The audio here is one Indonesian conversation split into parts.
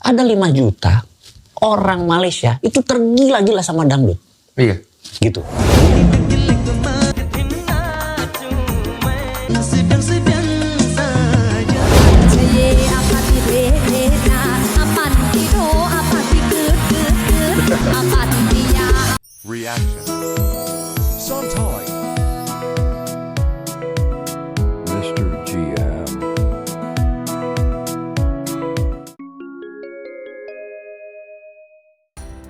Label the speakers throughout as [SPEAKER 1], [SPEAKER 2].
[SPEAKER 1] ada 5 juta orang Malaysia itu tergila-gila sama dangdut.
[SPEAKER 2] Iya.
[SPEAKER 1] Gitu.
[SPEAKER 3] Reaction. Sometime. Mr. GM.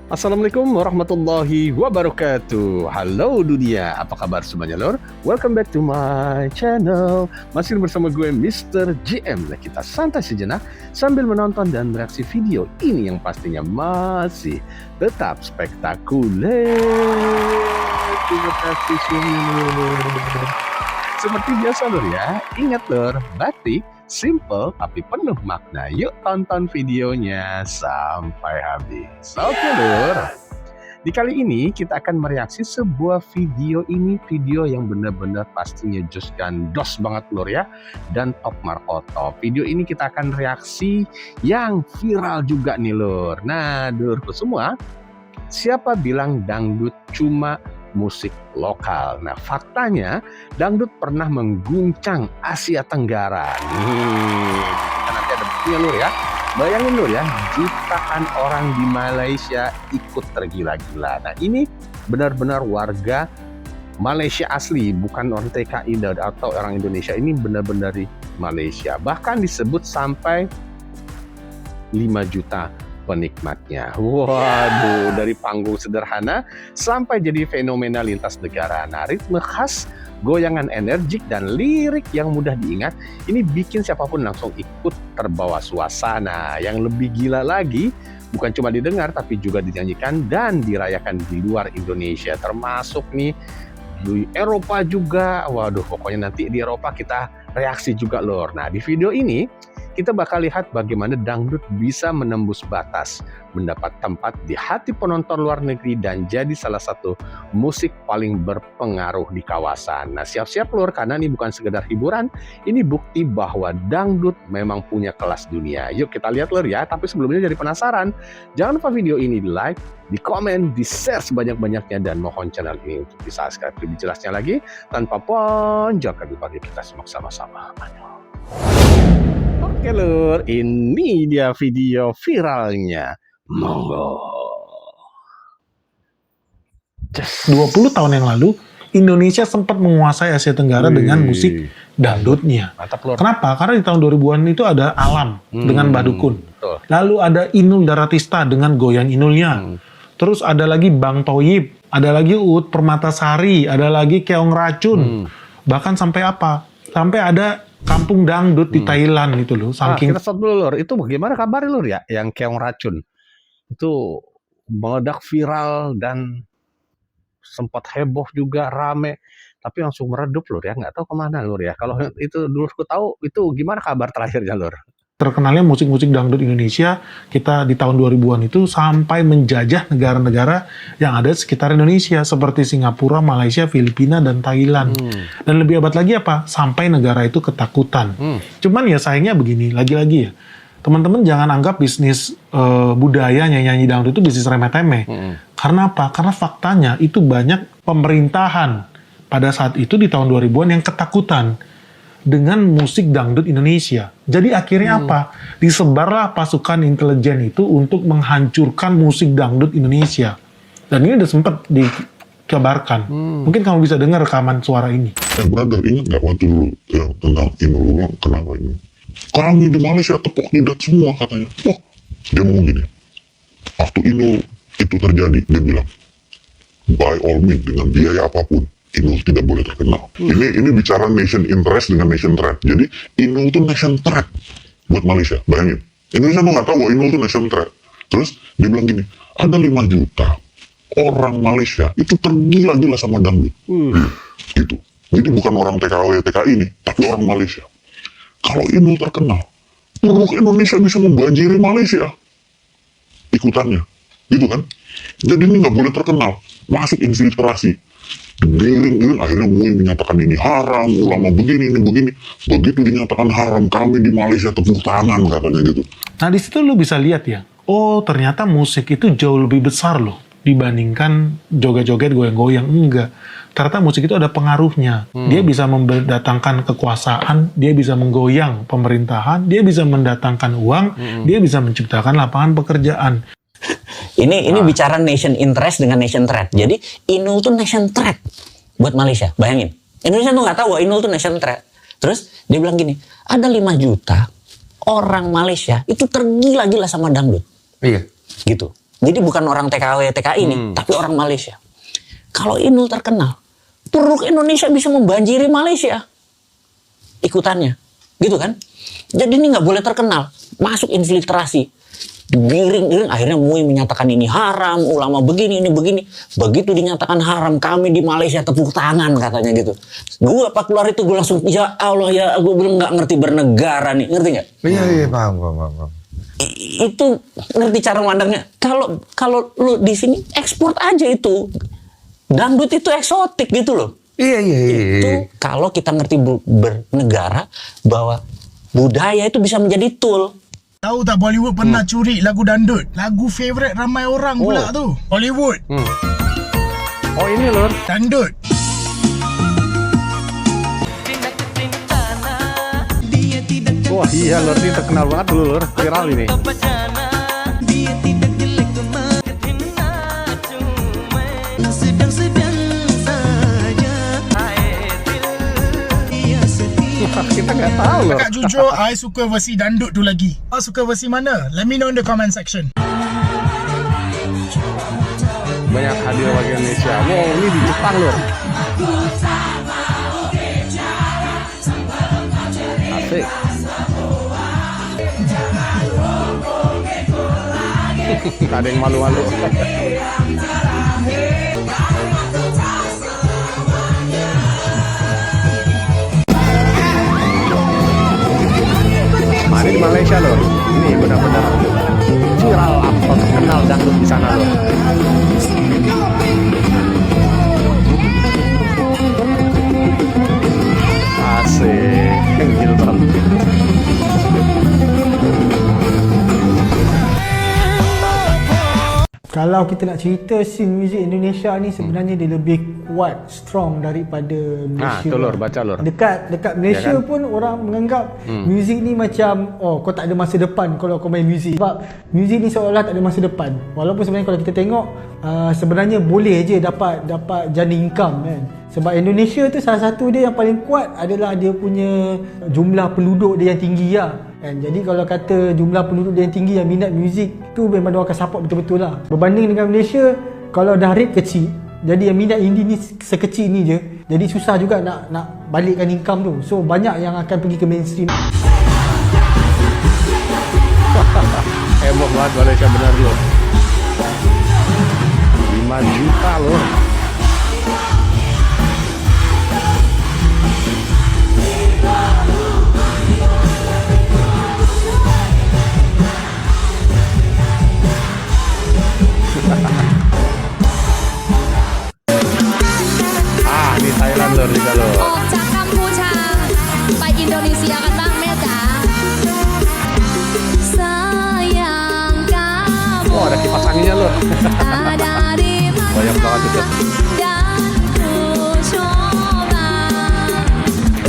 [SPEAKER 2] Assalamualaikum warahmatullahi wabarakatuh. Halo dunia, apa kabar semuanya lor? Welcome back to my channel. Masih bersama gue Mr. GM. Nah, kita santai sejenak sambil menonton dan reaksi video ini yang pastinya masih tetap spektakuler. Terima kasih semuanya. Seperti biasa lor ya, ingat lor, batik simple tapi penuh makna. Yuk tonton videonya sampai habis. Oke lur. Di kali ini kita akan mereaksi sebuah video ini. Video yang benar-benar pastinya jus gandos banget lur ya. Dan top markoto. Video ini kita akan reaksi yang viral juga nih lur. Nah lurku semua, siapa bilang dangdut cuma musik lokal? Nah faktanya dangdut pernah mengguncang Asia Tenggara. Nih, kita nanti ada buktinya lur ya. Bayangin lur ya, jutaan orang di Malaysia ikut tergila-gila. Nah ini benar-benar warga Malaysia asli, bukan orang TKI atau orang Indonesia. Ini benar-benar di Malaysia. Bahkan disebut sampai 5 juta penikmatnya. Waduh, dari panggung sederhana sampai jadi fenomena lintas negara. Nah, ritme khas, goyangan energik, dan lirik yang mudah diingat, ini bikin siapapun langsung ikut terbawa suasana. Yang lebih gila lagi, bukan cuma didengar, tapi juga dinyanyikan dan dirayakan di luar Indonesia. Termasuk nih, di Eropa juga. Waduh, pokoknya nanti di Eropa kita reaksi juga lor. Nah, di video ini, kita bakal lihat bagaimana dangdut bisa menembus batas, mendapat tempat di hati penonton luar negeri, dan jadi salah satu musik paling berpengaruh di kawasan. Nah, siap-siap lur, karena ini bukan sekedar hiburan, ini bukti bahwa dangdut memang punya kelas dunia. Yuk kita lihat lur ya, tapi sebelumnya jadi penasaran, jangan lupa video ini di like, di komen, di share sebanyak-banyaknya, dan mohon channel ini untuk di subscribe. Lebih jelasnya lagi, tanpa ponjol kami bagi kita semua sama-sama. Oke lur, ini dia video viralnya. Monggo.
[SPEAKER 4] 20 tahun yang lalu, Indonesia sempat menguasai Asia Tenggara dengan musik dangdutnya.
[SPEAKER 2] Mantap lur.
[SPEAKER 4] Kenapa? Karena di tahun 2000-an itu ada Alam dengan Badukun.
[SPEAKER 2] Betul.
[SPEAKER 4] Lalu ada Inul Daratista dengan goyang inulnya. Terus ada lagi Bang Toyib, ada lagi Uut Permatasari, ada lagi Keong Racun. Bahkan sampai apa? Sampai ada kampung dangdut di Thailand itu loh. Saking
[SPEAKER 2] Kita stop dulu lur. Itu bagaimana kabar lur ya? Yang Keong Racun itu meledak viral dan sempat heboh juga, rame. Tapi langsung meredup lur ya. Nggak tahu kemana lur ya. Kalau itu dulu aku tahu, itu gimana kabar terakhirnya lur?
[SPEAKER 4] terkenalnya musik-musik dangdut Indonesia kita di tahun 2000-an itu sampai menjajah negara-negara yang ada di sekitar Indonesia seperti Singapura, Malaysia, Filipina, dan Thailand. Dan lebih hebat lagi apa? Sampai negara itu ketakutan. Cuman ya sayangnya begini, lagi-lagi ya. Teman-teman jangan anggap bisnis budaya nyanyi dangdut itu bisnis remeh-temeh. Karena apa? Karena faktanya itu banyak pemerintahan pada saat itu di tahun 2000-an yang ketakutan dengan musik dangdut Indonesia. Jadi akhirnya apa? Disebarlah pasukan intelijen itu untuk menghancurkan musik dangdut Indonesia. Dan ini udah sempat dikabarkan. Mungkin kamu bisa dengar rekaman suara ini.
[SPEAKER 5] Brother, ingat nggak waktu dulu yang tentang Inul, kenapa ini? Kami di Malaysia tepuk jidat semua katanya. Wah, dia ngomong gini. Waktu Inul itu terjadi, dia bilang, by all means, dengan biaya apapun, Inul tidak boleh terkenal. Ini bicara nation interest dengan nation threat. Jadi Inul itu nation threat buat Malaysia. Bayangin, Indonesia tuh nggak tahu bahwa Inul itu nation threat. Terus dia bilang gini, ada 5 juta orang Malaysia itu tergila-gila sama dangdut. Gitu. Jadi bukan orang TKW, TKI ini, tapi orang Malaysia. Kalau Inul terkenal, seluruh Indonesia bisa membanjiri Malaysia ikutannya, gitu kan? Jadi ini nggak boleh terkenal, masuk infiltrasi. Giring-giring akhirnya MUI menyatakan ini haram, ulama begini, ini begini. Begitu dinyatakan haram, kami di Malaysia tepuk tangan katanya gitu.
[SPEAKER 4] Nah di situ lu bisa lihat ya, oh ternyata musik itu jauh lebih besar loh dibandingkan joget-joget goyang-goyang. Enggak, ternyata musik itu ada pengaruhnya. Dia bisa mendatangkan kekuasaan, dia bisa menggoyang pemerintahan, dia bisa mendatangkan uang, dia bisa menciptakan lapangan pekerjaan.
[SPEAKER 1] Ini bicara nation interest dengan nation threat. Jadi Inul tuh nation threat buat Malaysia. Bayangin, Indonesia tuh nggak tahu bahwa Inul tuh nation threat. Terus dia bilang gini, ada 5 juta orang Malaysia itu tergila-gila sama dangdut.
[SPEAKER 2] Iya.
[SPEAKER 1] Gitu. Jadi bukan orang TKW, TKI nih, tapi orang Malaysia. Kalau Inul terkenal, penduduk Indonesia bisa membanjiri Malaysia ikutannya. Gitu kan? Jadi ini nggak boleh terkenal. Masuk infiltrasi. Giring-giring akhirnya MUI menyatakan ini haram, ulama begini, ini begini. Begitu dinyatakan haram, kami di Malaysia tepuk tangan katanya gitu. Gue apa keluar itu gue langsung, ya Allah ya, gue belum nggak ngerti bernegara nih, ngerti nggak?
[SPEAKER 6] Iya, paham.
[SPEAKER 1] Itu ngerti cara mandangnya. Kalau lu di sini ekspor aja itu, dangdut itu eksotik gitu loh.
[SPEAKER 6] Iya.
[SPEAKER 1] Itu kalau kita ngerti bernegara bahwa budaya itu bisa menjadi tool.
[SPEAKER 7] Tahu tak Bollywood pernah curi lagu dandut? Lagu favourite ramai orang pula tu. Bollywood.
[SPEAKER 2] Oh ini lor.
[SPEAKER 7] Dandut.
[SPEAKER 2] Wah iya lor, ini terkenal banget dulu lor, viral ini. Kita nggak tahu lor.
[SPEAKER 7] Kakak jujur, I suka versi dandut tu lagi. Kau suka versi mana? Let me know in the comment section.
[SPEAKER 2] Banyak hadiah warga Indonesia. Wow, ini di Jepang lor. Asik. Ada yang malu-malu. Ini di Malaysia loh. Ini benar-benar viral atau terkenal dangdut di sana loh. Asik, gila terlalu.
[SPEAKER 8] Kalau kita nak cerita scene muzik Indonesia ni sebenarnya dia lebih kuat, strong daripada Malaysia.
[SPEAKER 2] Tu lor, baca lor.
[SPEAKER 8] Dekat Malaysia
[SPEAKER 2] Ya kan?
[SPEAKER 8] pun orang menganggap muzik ni macam kau tak ada masa depan kalau kau main muzik. Sebab muzik ni seolah tak ada masa depan. Walaupun sebenarnya kalau kita tengok sebenarnya boleh je dapat jana income kan. Sebab Indonesia tu salah satu dia yang paling kuat adalah dia punya jumlah penduduk dia yang tinggi lah. Kan? Jadi kalau kata jumlah penduduk dia yang tinggi yang minat muzik tu memang dia akan support betul-betul lah. Berbanding dengan Malaysia, kalau dah rate kecil, jadi yang minat indie ni sekecil ni je, jadi susah juga nak balikkan income tu. So banyak yang akan pergi ke mainstream.
[SPEAKER 2] Heboh banget Malaysia benar loh. 5 juta loh. Di Thailand lor juga lor.
[SPEAKER 9] ออกจากกัมพูชาไปอินโดนีเซียกันบ้างแม่จ๋า sayang kamu
[SPEAKER 2] Oh ada kipas anginnya lor.
[SPEAKER 9] ada di
[SPEAKER 2] Banyak banget itu.
[SPEAKER 9] dan ku coba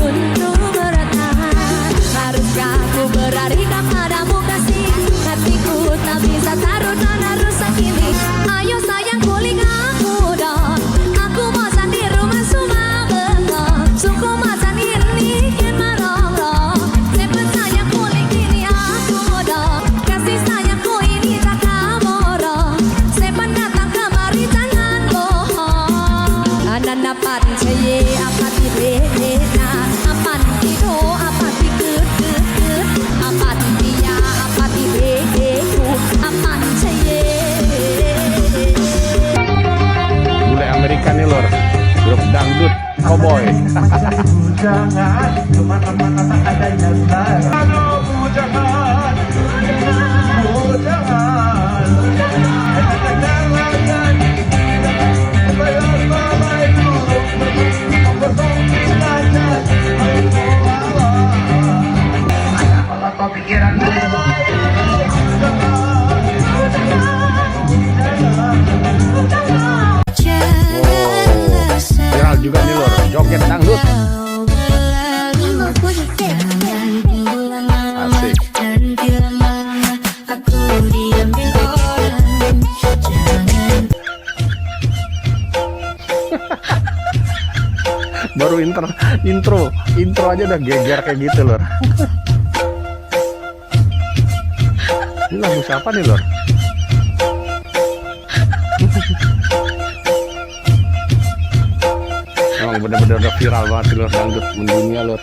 [SPEAKER 9] untuk bertahan. Haruskah ku berlari kepadamu kasih? Hatiku tak bisa taruh dan harus sakiti. Ayo sayang kulik aku dong. Aku bosan di rumah cuma bengong. Suku masan ini ingin merongrong. Cepet sayang kulik ini aku dong. Kasih sayangku ini tak kaborong. Sepan datang kemari jangan bohong. Anan apat ceye apat dibena. Apat itu apat dikut. Apat dia apat dibeku. Apat ceye.
[SPEAKER 2] Bule Amerika nih lor. Grup dangdut cowboy. baru intro aja udah geger kayak gitu Lor. Ini lagu siapa nih Lor? Emang bener-bener udah viral banget sih Lor, dangdut mendunia Lor.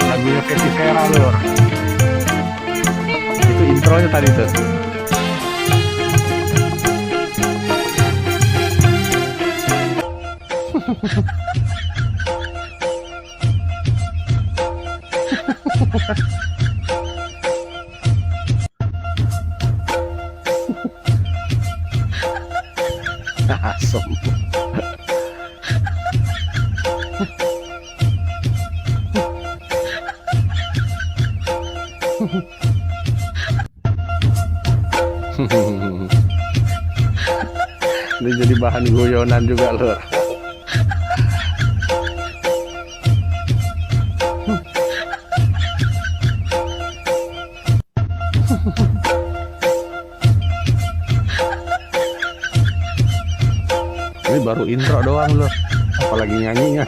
[SPEAKER 2] Lagunya Cathy Vera Lor. Itu intronya tadi tuh. Asem. Ini jadi bahan guyonan juga Lor. Ini baru intro doang Lor, apalagi nyanyinya.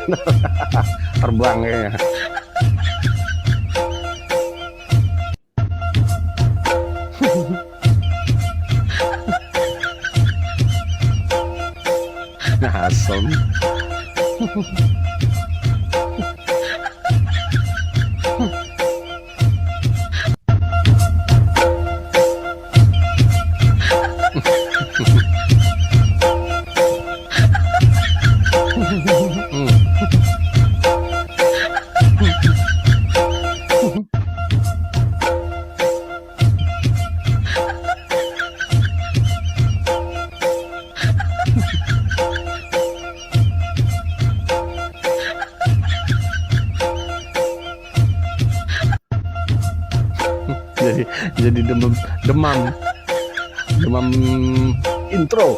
[SPEAKER 2] Terbang kayaknya. Asem. jadi demam intro.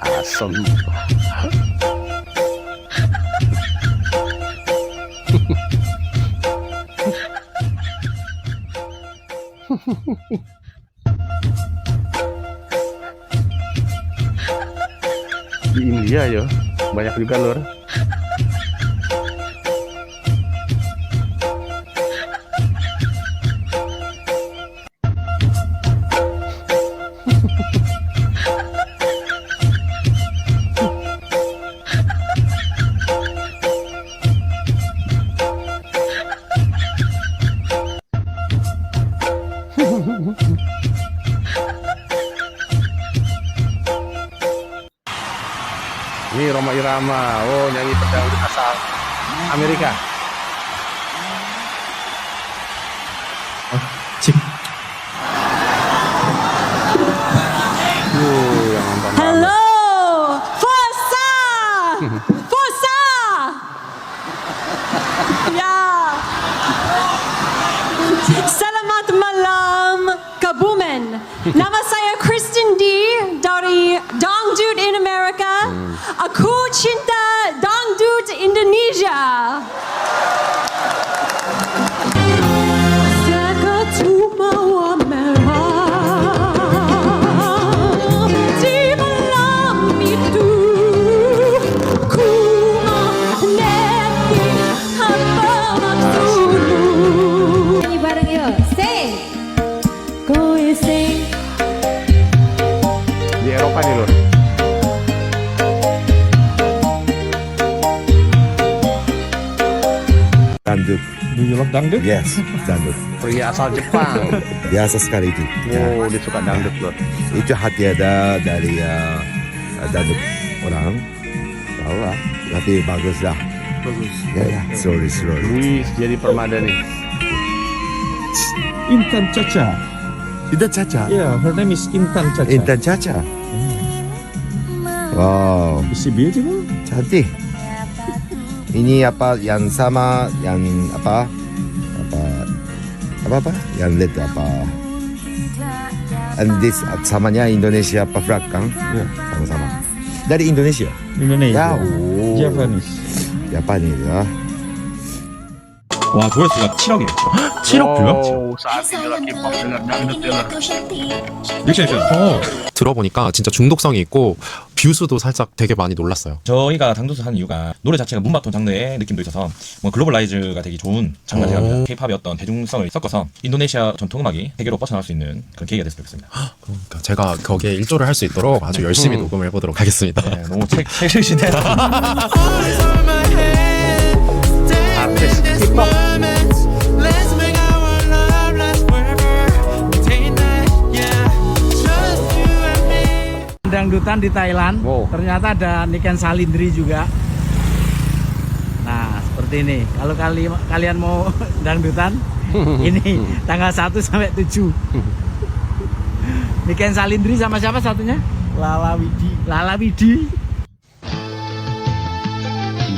[SPEAKER 2] Asem. Di India ya banyak juga Lor. Ini Rhoma Irama, oh nyanyi pedangdut asal Amerika. Yang nonton
[SPEAKER 9] Halo, Fosa, Fosa, ya. Selamat malam, Kebumen. Nama saya Kristen D dari Dangdut in America. Aku cinta Dangdut Indonesia. Sekatu mawar merah di malam itu, ku mengerti apa maksudmu. Nyanyi bareng yuk, sing. Go you sing.
[SPEAKER 2] di Eropa nih Lor.
[SPEAKER 6] Dangdut.
[SPEAKER 4] Do you love dangdut?
[SPEAKER 6] Yes, dangdut.
[SPEAKER 2] Pria asal Jepang.
[SPEAKER 6] Biasa sekali itu.
[SPEAKER 2] Oh, dia suka dangdut Lor.
[SPEAKER 6] Itu hati ada dari dangdut orang. Tahu lah. Tapi bagus lah.
[SPEAKER 4] Bagus.
[SPEAKER 6] Ya, ya. Slowly.
[SPEAKER 2] Luis jadi permada nih.
[SPEAKER 3] Intan Caca.
[SPEAKER 6] Intan Caca.
[SPEAKER 10] Yeah, her name is Intan Caca.
[SPEAKER 6] Intan Caca. Wow,
[SPEAKER 10] Is she beautiful?
[SPEAKER 6] cantik. Ini apa yang sama yang apa yang red apa? And this samanya Indonesia apa flag kan?
[SPEAKER 10] Ya.
[SPEAKER 6] Sama-sama. Dari Indonesia.
[SPEAKER 10] Indonesia.
[SPEAKER 6] Ya, oh.
[SPEAKER 10] Japanese.
[SPEAKER 6] Japanese ya.
[SPEAKER 10] 와, 조회수가 7억이에요. 7억이요?
[SPEAKER 2] Oh, saat inilah K-pop dengan dangdut Taylor.
[SPEAKER 10] 리액션.
[SPEAKER 11] 들어보니까 진짜 중독성이 있고 뷰수도 살짝 되게 많이 놀랐어요.
[SPEAKER 10] 저희가 당도수 한 이유가 노래 자체가 문바톤 장르의 느낌도 있어서 뭐 글로벌라이즈가 되기 좋은 장르가 생각합니다. K-팝의 어떤 대중성을 섞어서 인도네시아 전통음악이 세계로 뻗쳐나갈 수 있는 그런 계기가 됐으면 좋겠습니다.
[SPEAKER 11] 그러니까 제가 거기에 일조를 할 수 있도록 아주 열심히 녹음을 해보도록 하겠습니다.
[SPEAKER 10] 네, 너무 책이시네.
[SPEAKER 2] Artis K-pop.
[SPEAKER 12] Dangdutan di Thailand.
[SPEAKER 2] Wow.
[SPEAKER 12] Ternyata ada Niken Salindri juga. Nah, seperti ini. Kalau kalian mau dangdutan, ini tanggal 1 sampai 7. Niken Salindri sama siapa satunya? Lala Widi.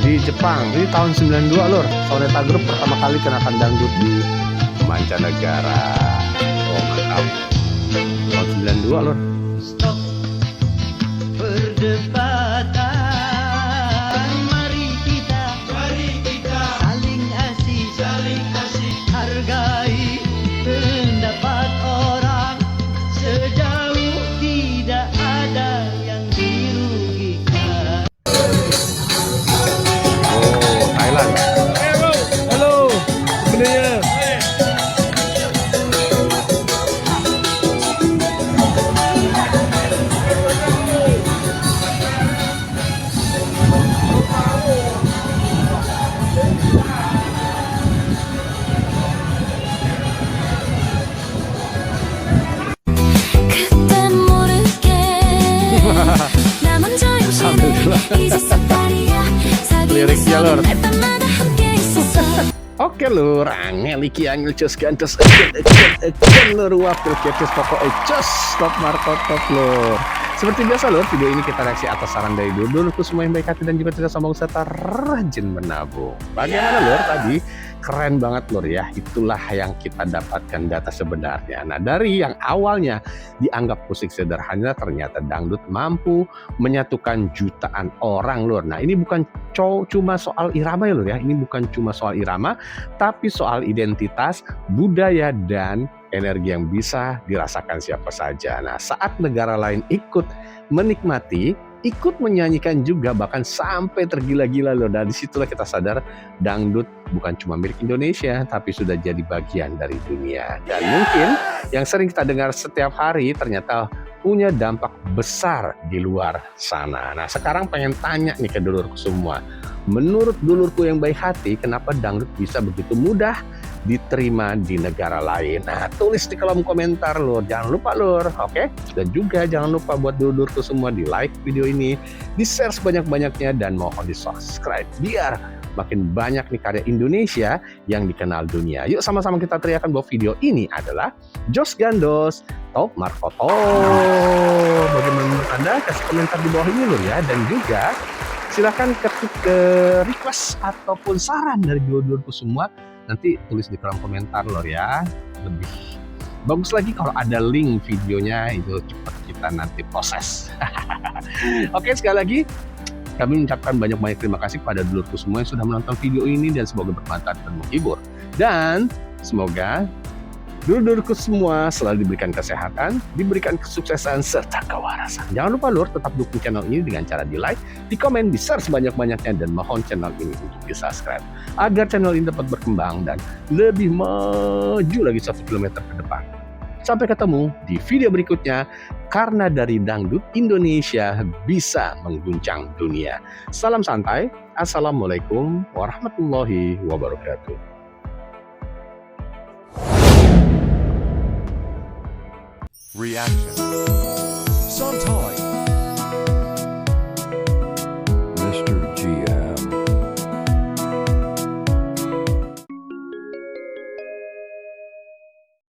[SPEAKER 2] Di Jepang, ini tahun 92 lor. Soneta Group pertama kali kenakan dangdut di mancanegara. Oh mantap. Tahun 92 lor.
[SPEAKER 12] Stop perdebatan, mari kita saling asih, hargai pendapat orang, sejauh tidak ada yang dirugikan.
[SPEAKER 2] Oh, Thailand.
[SPEAKER 12] Halo, sebenarnya.
[SPEAKER 9] 그땐 모르게 나 먼저 임신해 잊었었다리야
[SPEAKER 2] Lirik ya, Lur.
[SPEAKER 9] 날 밤마다 함께 있었어.
[SPEAKER 2] Oke lur, angel iki angel cus gantos again lur wakil kepes pokoknya cus top markot top lur. Seperti biasa lur, video ini kita reaksi atas saran dari dulurku semua yang baik hati dan juga tidak sombong serta rajin menabung. Bagaimana lur tadi? Keren banget lur ya, itulah yang kita dapatkan data sebenarnya. Nah dari yang awalnya dianggap musik sederhana, ternyata dangdut mampu menyatukan jutaan orang lur. Nah ini bukan cuma soal irama ya lur ya, ini bukan cuma soal irama, tapi soal identitas, budaya, dan energi yang bisa dirasakan siapa saja. Nah saat negara lain ikut menikmati, ikut menyanyikan juga, bahkan sampai tergila-gila loh. Dan disitulah kita sadar dangdut bukan cuma milik Indonesia, tapi sudah jadi bagian dari dunia. Dan mungkin yang sering kita dengar setiap hari ternyata punya dampak besar di luar sana. Nah sekarang pengen tanya nih ke dulurku semua. Menurut dulurku yang baik hati, kenapa dangdut bisa begitu mudah diterima di negara lain? Nah tulis di kolom komentar lur, jangan lupa lur, oke? Dan juga jangan lupa buat dulurku semua di like video ini, di share sebanyak-banyaknya, dan mohon di subscribe biar makin banyak nih karya Indonesia yang dikenal dunia. Yuk sama-sama kita teriakan bahwa video ini adalah Jos Gandos Top Markoto. Bagaimana menurut Anda? Kasih komentar di bawah ini lur ya. Dan juga silahkan ketik ke request ataupun saran dari dulurku semua. Nanti tulis di kolom komentar lor ya. Lebih bagus lagi kalau ada link videonya, itu cepat kita nanti proses. Oke, sekali lagi kami mengucapkan banyak-banyak terima kasih kepada dulurku semua yang sudah menonton video ini, dan semoga bermanfaat dan menghibur. Dan semoga dulurku semua selalu diberikan kesehatan, diberikan kesuksesan, serta kewarasan. Jangan lupa lur, tetap dukung channel ini dengan cara di like, di komen, di share sebanyak-banyaknya, dan mohon channel ini untuk di subscribe agar channel ini dapat berkembang dan lebih maju lagi 1 kilometer ke depan. Sampai ketemu di video berikutnya, karena dari dangdut Indonesia bisa mengguncang dunia. Salam santai, assalamualaikum warahmatullahi wabarakatuh.
[SPEAKER 3] Reaction.
[SPEAKER 7] Sometimes